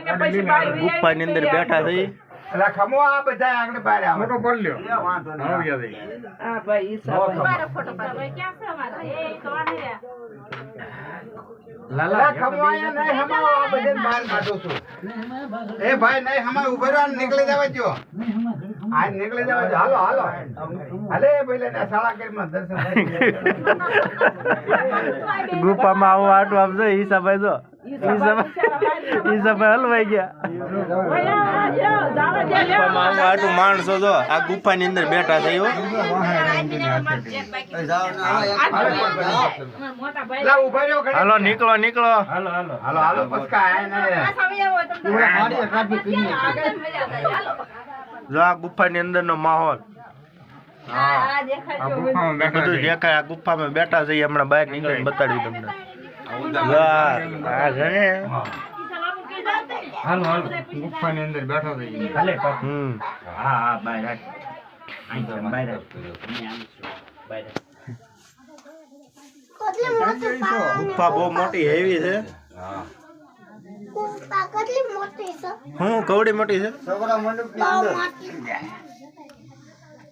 ગુફાની અંદર બેઠા છે ખમો આ બધા આગળ બહાર આવે મોટો પડ લ્યો વાંધો નહીં હા ભાઈ ઈ ફોટો ભાઈ ક્યાં છે અમારા એ તો આને લાલા ખમો આયા નહીં હમો આ બધે બહાર કાઢો છો એ ભાઈ નહીં હમો ઉભો રહો નીકળી જવા જો આ નીકળી જવા જો હાલો હાલો હાલે પેલે ને સાળા કરીમાં દર્શન ગુફામાં આવું આટું આપજો હિસાબે જો હિસાબે હલવાઈ ગયા ગુફામાં આવું આટું માણસો જો આ ગુફાની અંદર બેઠા છે હાલો નીકળો નીકળો હાલો હાલો હાલો હાલો પસ્કા જો આ ગુફાની અંદર નો માહોલ બધું દેખાય આ ગુફામાં બેઠા છે હમણાં બહાર નીકળીને બતાડ્યું તમને હાલો હાલો ગુફાની અંદર બેઠો છે હાલે હા હા બહાર ગુફા બહુ મોટી હેવી છે હું કવડી મોટી છે